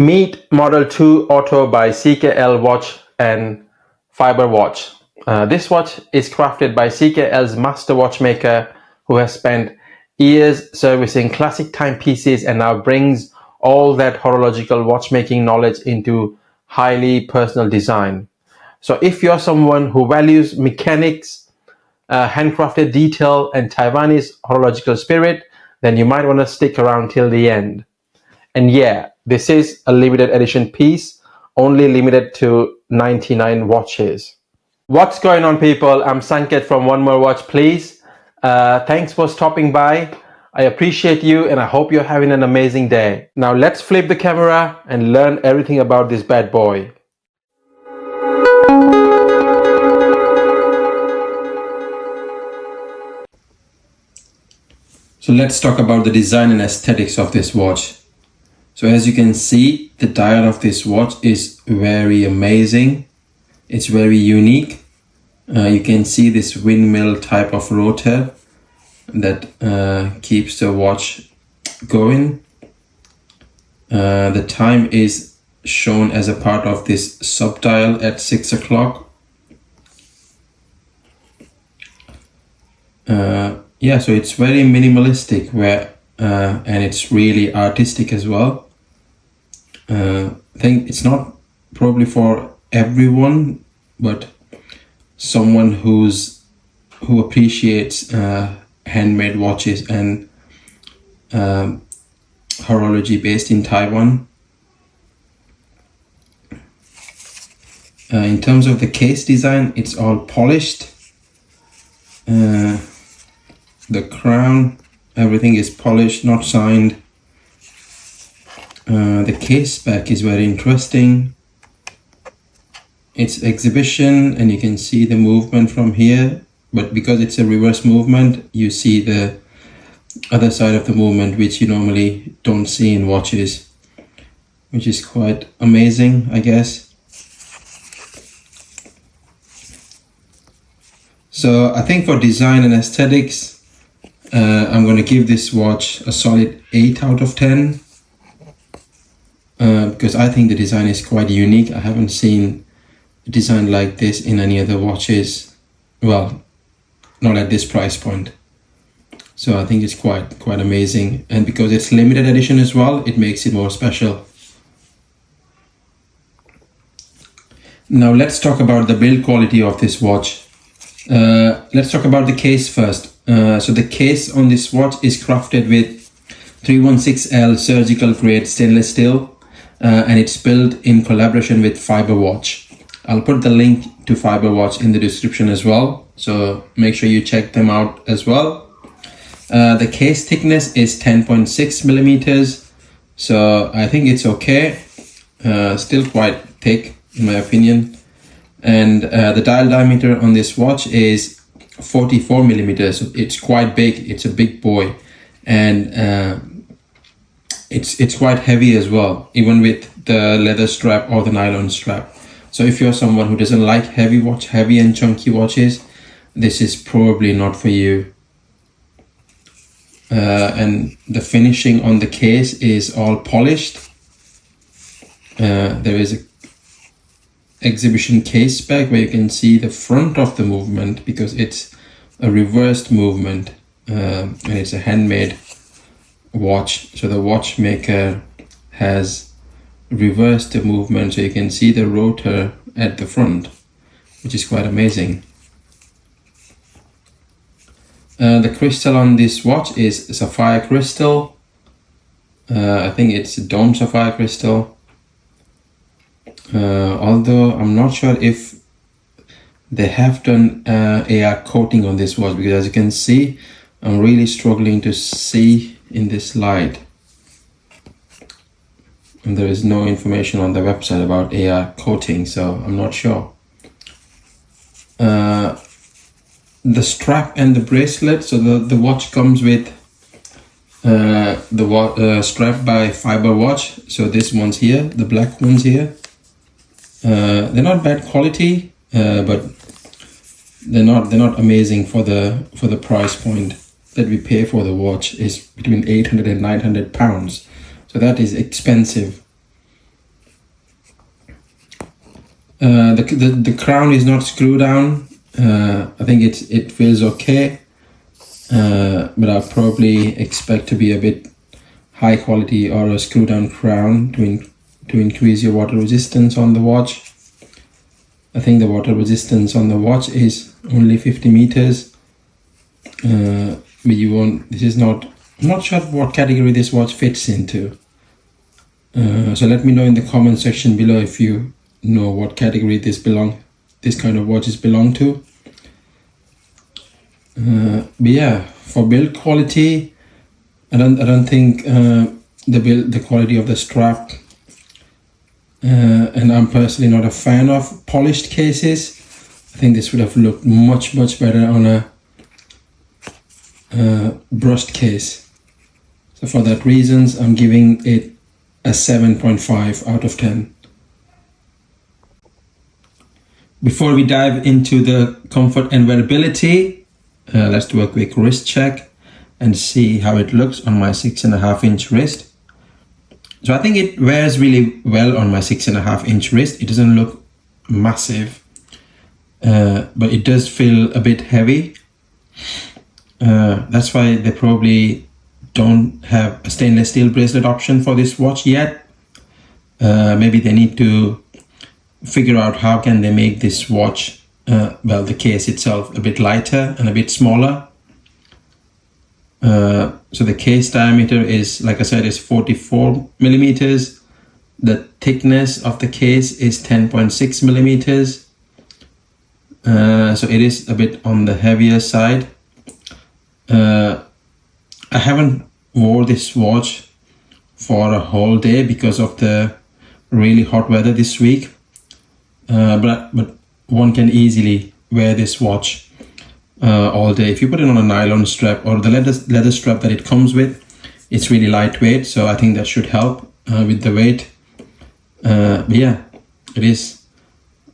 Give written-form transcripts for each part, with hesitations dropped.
Meet Model 2 Auto by CKL Watch and Fiber Watch. This watch is crafted by CKL's master watchmaker who has spent years servicing classic timepieces and now brings all that horological watchmaking knowledge into highly personal design. So if you're someone who values mechanics, handcrafted detail, and Taiwanese horological spirit, then you might want to stick around till the end. And yeah, this is a limited edition piece, only limited to 99 watches. What's going on, people? I'm Sanket from One More Watch, please. Thanks for stopping by. I appreciate you and I hope you're having an amazing day. Now let's flip the camera and learn everything about this bad boy. So let's talk about the design and aesthetics of this watch. So as you can see, the dial of this watch is very amazing. It's very unique. You can see this windmill type of rotor that keeps the watch going. The time is shown as a part of this subdial at 6 o'clock. Yeah, so it's very minimalistic and it's really artistic as well. I think it's not probably for everyone, but someone who appreciates handmade watches and horology based in Taiwan. In terms of the case design, it's all polished. The crown, everything is polished, not signed. The case back is very interesting. It's exhibition and you can see the movement from here, but because it's a reverse movement, you see the other side of the movement, which you normally don't see in watches, which is quite amazing, I guess. So I think for design and aesthetics, I'm going to give this watch a solid 8 out of 10. Because I think the design is quite unique. I haven't seen a design like this in any other watches. Well, not at this price point. So I think it's quite amazing. And because it's limited edition as well, it makes it more special. Now let's talk about the build quality of this watch. Let's talk about the case first. So the case on this watch is crafted with 316L surgical grade stainless steel. And it's built in collaboration with Fiber Watch. I'll put the link to Fiber Watch in the description as well, so make sure you check them out as well. The case thickness is 10.6 millimeters, so I think it's okay. Still quite thick in my opinion. And the dial diameter on this watch is 44 millimeters, so it's quite big. It's a big boy, and it's quite heavy as well, even with the leather strap or the nylon strap. So if you're someone who doesn't like heavy and chunky watches, this is probably not for you. And the finishing on the case is all polished. There is a exhibition case back where you can see the front of the movement, because it's a reversed movement, and it's a handmade watch. So the watchmaker has reversed the movement, so you can see the rotor at the front, which is quite amazing. The crystal on this watch is sapphire crystal. I think it's a dome sapphire crystal. Although I'm not sure if they have done AR coating on this watch, because as you can see, I'm really struggling to see in this light, and there is no information on the website about AR coating, so I'm not sure. The strap and the bracelet, so the watch comes with the strap by Fiber Watch. So this one's here, the black ones here. They're not bad quality, but they're not amazing for the price point that we pay for the watch. Is between 800 and 900 pounds, so that is expensive. The crown is not screw down. I think it feels okay, but I'll probably expect to be a bit high quality or a screw down crown to increase your water resistance on the watch. I think the water resistance on the watch is only 50 meters, but you won't. This is not. I'm not sure what category this watch fits into. So let me know in the comment section below if you know what category this kind of watches belong to. But yeah, for build quality, I don't think the quality of the strap, and I'm personally not a fan of polished cases. I think this would have looked much better on a brushed case. So for that reasons, I'm giving it a 7.5 out of 10. Before we dive into the comfort and wearability, let's do a quick wrist check and see how it looks on my 6.5-inch wrist. So I think it wears really well on my 6.5-inch wrist. It doesn't look massive, but it does feel a bit heavy. That's why they probably don't have a stainless steel bracelet option for this watch yet. Maybe they need to figure out how can they make this watch, well, the case itself a bit lighter and a bit smaller. So the case diameter is, like I said, is 44 millimeters. The thickness of the case is 10.6 millimeters. So it is a bit on the heavier side. I haven't wore this watch for a whole day because of the really hot weather this week. But one can easily wear this watch all day. If you put it on a nylon strap or the leather strap that it comes with, it's really lightweight, so I think that should help with the weight. But yeah, it is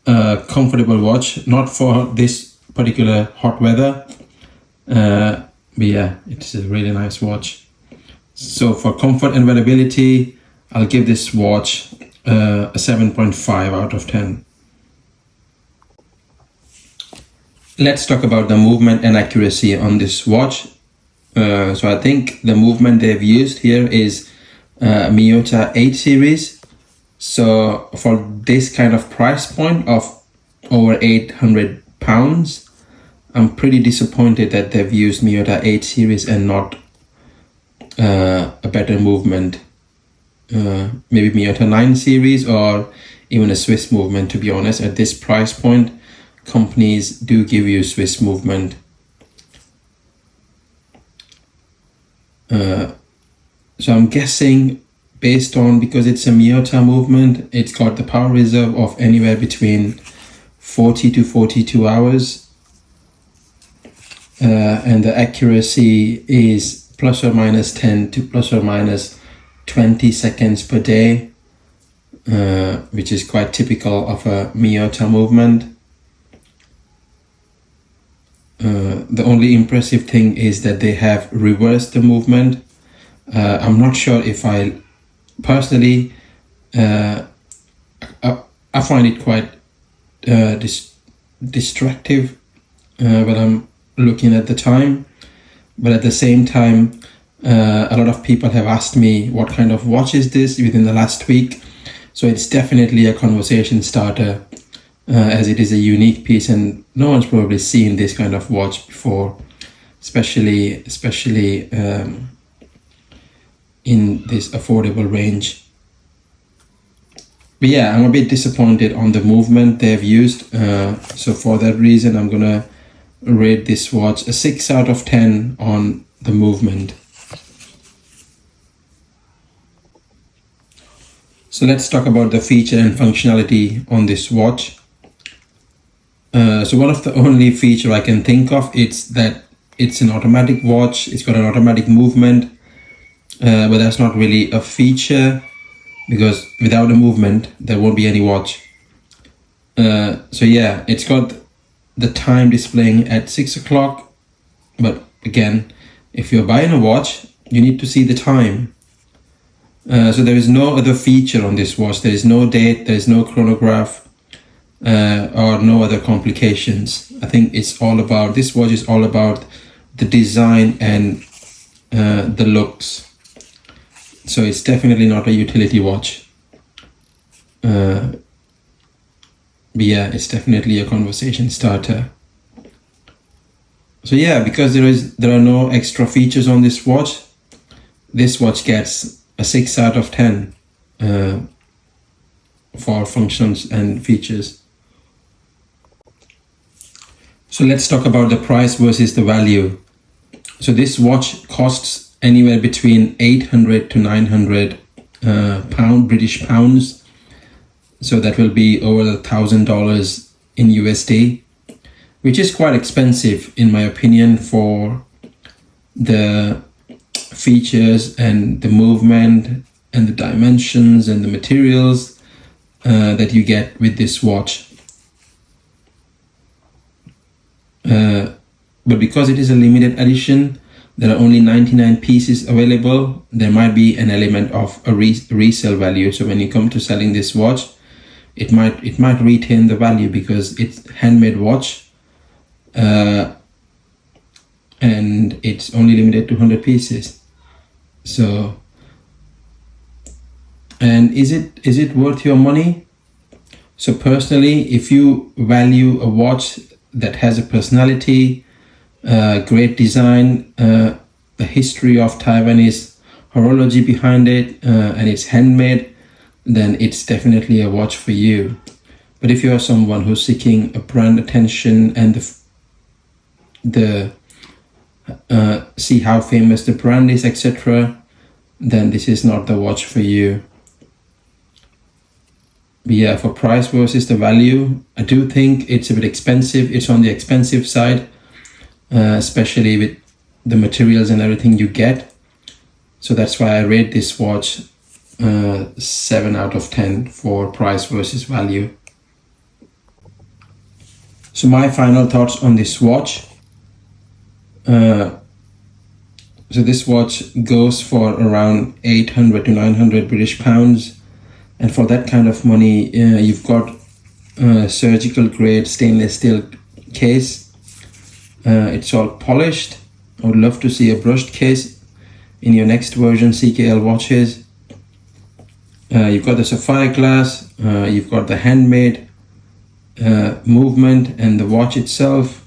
a comfortable watch, not for this particular hot weather, but yeah, it's a really nice watch. So for comfort and wearability, I'll give this watch a 7.5 out of 10. Let's talk about the movement and accuracy on this watch. So I think the movement they've used here is Miyota 8 series. So for this kind of price point of over 800 pounds, I'm pretty disappointed that they've used Miyota 8 series and not a better movement. Maybe Miyota 9 series or even a Swiss movement, to be honest. At this price point, companies do give you Swiss movement. So I'm guessing based on, because it's a Miyota movement, it's got the power reserve of anywhere between 40 to 42 hours. And the accuracy is plus or minus 10 to plus or minus 20 seconds per day, which is quite typical of a Miyota movement. The only impressive thing is that they have reversed the movement. I'm not sure if I personally, I find it quite distractive when I'm looking at the time, but at the same time, a lot of people have asked me what kind of watch is this within the last week. So it's definitely a conversation starter, as it is a unique piece and no one's probably seen this kind of watch before, especially in this affordable range. But yeah, I'm a bit disappointed on the movement they've used. So for that reason, I'm gonna rate this watch a 6 out of 10 on the movement. So let's talk about the feature and functionality on this watch. So one of the only feature I can think of is that it's an automatic watch. It's got an automatic movement, but that's not really a feature because without a movement there won't be any watch. So yeah, it's got the time displaying at 6 o'clock, but again, if you're buying a watch, you need to see the time. So there is no other feature on this watch. There is no date, there is no chronograph, or no other complications. I think it's all about, this watch is all about the design and the looks. So it's definitely not a utility watch. But yeah, it's definitely a conversation starter. So yeah, because there are no extra features on this watch gets a 6 out of 10 for functions and features. So let's talk about the price versus the value. So this watch costs anywhere between 800 to 900 British pounds. So that will be over $1,000 in USD, which is quite expensive in my opinion for the features and the movement and the dimensions and the materials that you get with this watch. But because it is a limited edition, there are only 99 pieces available. There might be an element of a resale value. So when you come to selling this watch, it might retain the value because it's handmade watch, and it's only limited to 100 pieces. So, and is it worth your money? So personally, if you value a watch that has a personality, great design, the history of Taiwanese horology behind it, and it's handmade, then it's definitely a watch for you. But if you are someone who's seeking a brand attention and the see how famous the brand is, etc., then this is not the watch for you. But yeah, for price versus the value, I do think it's a bit expensive. It's on the expensive side, especially with the materials and everything you get. So that's why I rate this watch 7 out of 10 for price versus value. So my final thoughts on this watch. So this watch goes for around 800 to 900 British pounds. And for that kind of money, you've got surgical grade stainless steel case. It's all polished. I would love to see a brushed case in your next version CKL watches. You've got the sapphire glass, you've got the handmade movement and the watch itself.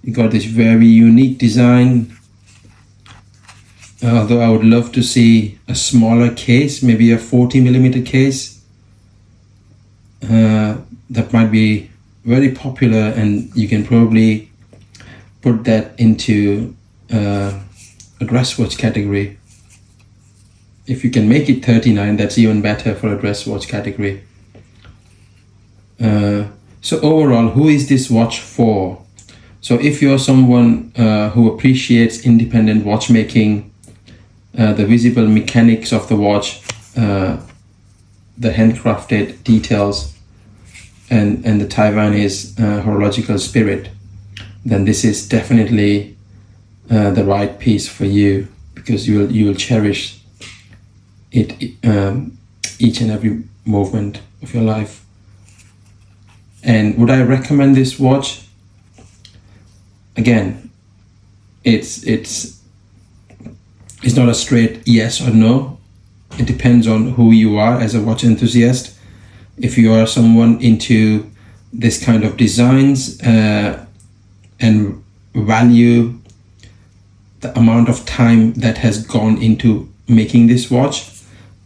You got this very unique design. Although I would love to see a smaller case, maybe a 40mm case. That might be very popular, and you can probably put that into a dress watch category. If you can make it 39, that's even better for a dress watch category. So overall, who is this watch for? So if you're someone who appreciates independent watchmaking, the visible mechanics of the watch, the handcrafted details, and the Taiwanese horological spirit, then this is definitely the right piece for you, because you will cherish it each and every movement of your life. And would I recommend this watch? Again, it's not a straight yes or no. It depends on who you are as a watch enthusiast. If you are someone into this kind of designs and value the amount of time that has gone into making this watch,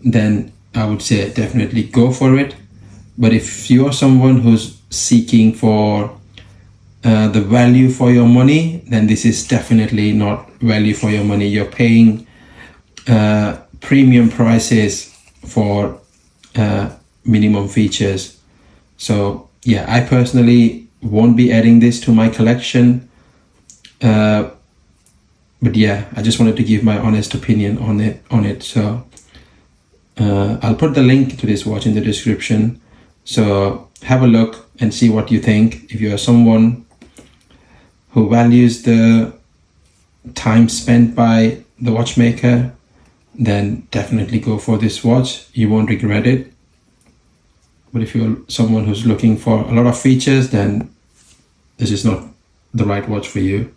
then I would say definitely go for it. But if you are someone who's seeking for the value for your money, then this is definitely not value for your money. You're paying premium prices for minimum features. So yeah, I personally won't be adding this to my collection. But yeah, I just wanted to give my honest opinion on it. So I'll put the link to this watch in the description. So have a look and see what you think. If you are someone who values the time spent by the watchmaker, then definitely go for this watch. You won't regret it. But if you're someone who's looking for a lot of features, then this is not the right watch for you.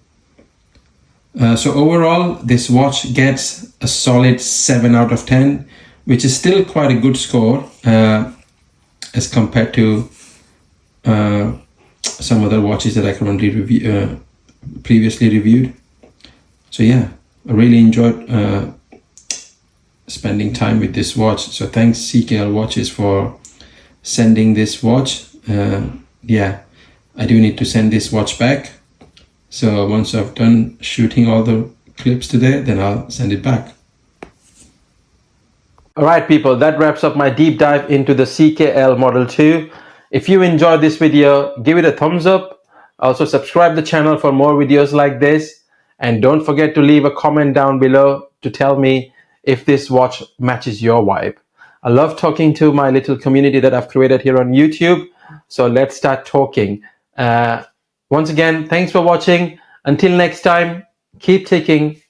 So overall, this watch gets a solid 7 out of 10, which is still quite a good score as compared to some other watches that I currently previously reviewed. So yeah, I really enjoyed spending time with this watch. So thanks CKL Watches for sending this watch. Yeah, I do need to send this watch back. So once I've done shooting all the clips today, then I'll send it back. All right, people, that wraps up my deep dive into the CKL Model 2. If you enjoyed this video, give it a thumbs up. Also subscribe to the channel for more videos like this. And don't forget to leave a comment down below to tell me if this watch matches your vibe. I love talking to my little community that I've created here on YouTube. So let's start talking. Once again, thanks for watching. Until next time, keep ticking.